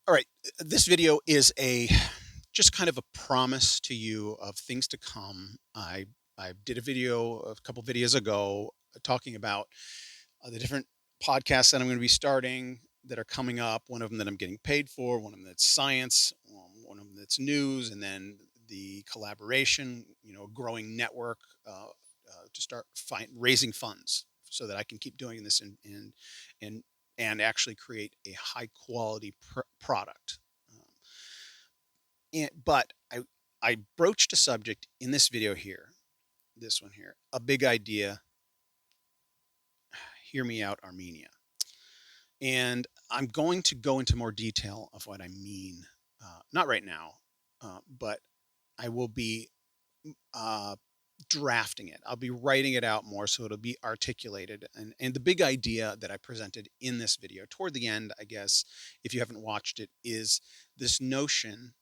All right, this video is just kind of a promise to you of things to come. I did a video a couple videos ago talking about the different podcasts that I'm going to be starting that are coming up. One of them that I'm getting paid for, one of them that's science, one of them that's news, and then the collaboration, growing network to start raising funds so that I can keep doing this and and actually create a high quality product. Um, but I broached a subject in this video here, this one here, a big idea. Hear me out, Armenia. And I'm going to go into more detail of what I mean. Not right now, but I will be uh, drafting it. I'll be writing it out more so it'll be articulated. And the big idea that I presented in this video toward the end, I guess, if you haven't watched it, is this notion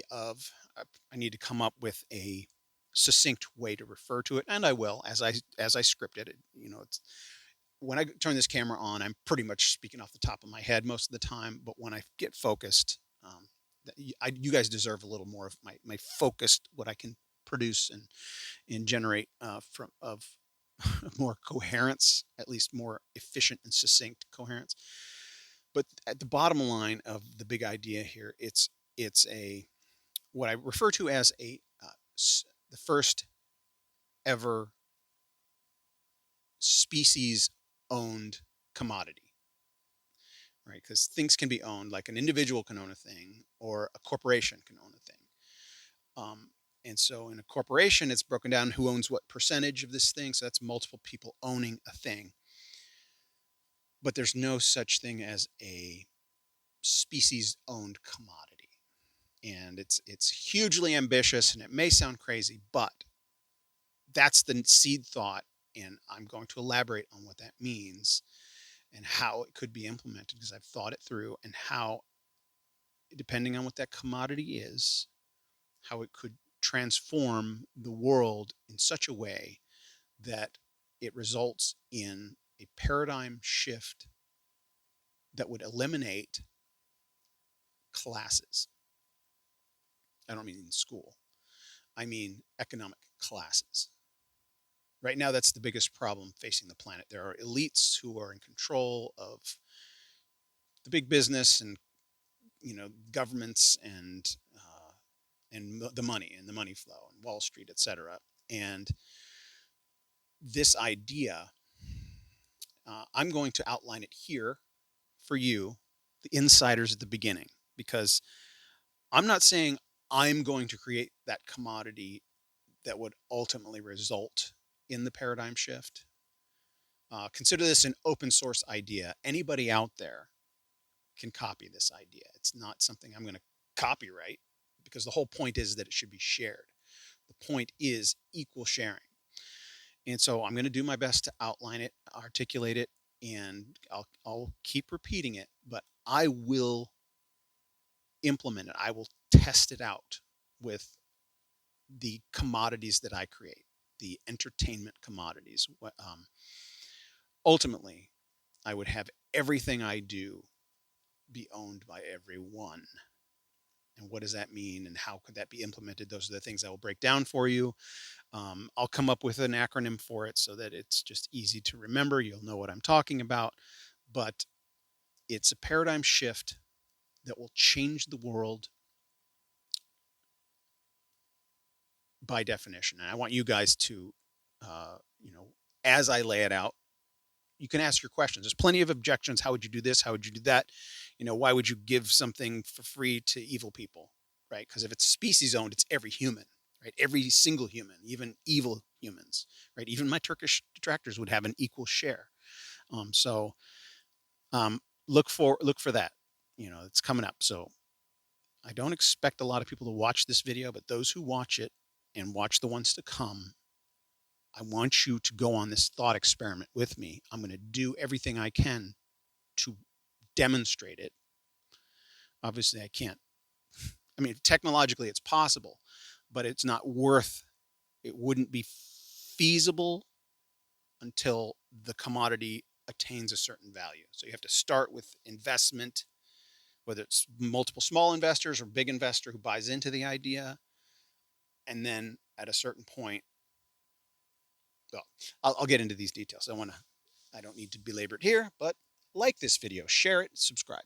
of I need to come up with a succinct way to refer to it, and I will as I script it. It's when I turn this camera on, I'm pretty much speaking off the top of my head most of the time. But when I get focused, you guys deserve a little more of my focused, what I can produce and generate from of more coherence, at least more efficient and succinct coherence. But at the bottom line of the big idea here, it's a what I refer to as the first ever species owned commodity, right? Because things can be owned, like an individual can own a thing or a corporation can own a thing. And so in a corporation, it's broken down who owns what percentage of this thing. So that's multiple people owning a thing. But there's no such thing as a species owned commodity. And it's hugely ambitious and it may sound crazy, but that's the seed thought. And I'm going to elaborate on what that means and how it could be implemented because I've thought it through, and how, depending on what that commodity is, how it could transform the world in such a way that it results in a paradigm shift that would eliminate classes. I don't mean in school. I mean economic classes. Right now, that's the biggest problem facing the planet. There are elites who are in control of the big business and governments and the money and the money flow and Wall Street, etc. And this idea, I'm going to outline it here for you, the insiders at the beginning, because I'm not saying I'm going to create that commodity that would ultimately result in the paradigm shift. Consider this an open source idea. Anybody out there can copy this idea. It's not something I'm going to copyright, because the whole point is that it should be shared. The point is equal sharing. And so I'm going to do my best to outline it, articulate it, and I'll keep repeating it, but I will implement it. I will test it out with the commodities that I create, the entertainment commodities. Ultimately, I would have everything I do be owned by everyone. And what does that mean, and how could that be implemented? Those are the things I will break down for you. I'll come up with an acronym for it so that it's just easy to remember. You'll know what I'm talking about. But it's a paradigm shift that will change the world by definition. And I want you guys to, uh, as I lay it out, you can ask your questions. There's plenty of objections. How would you do this? How would you do that? Why would you give something for free to evil people, right? Because if it's species owned, it's every human, right? Every single human, even evil humans, right? Even my Turkish detractors would have an equal share. So look for that. It's coming up. So I don't expect a lot of people to watch this video, but those who watch it and watch the ones to come, I want you to go on this thought experiment with me. I'm going to do everything I can to demonstrate it. Obviously, I can't. I mean, technologically, it's possible, but it wouldn't be feasible until the commodity attains a certain value. So you have to start with investment, whether it's multiple small investors or big investor who buys into the idea. And then at a certain point, well, I'll get into these details. I don't need to belabor it here, but like this video, share it, subscribe.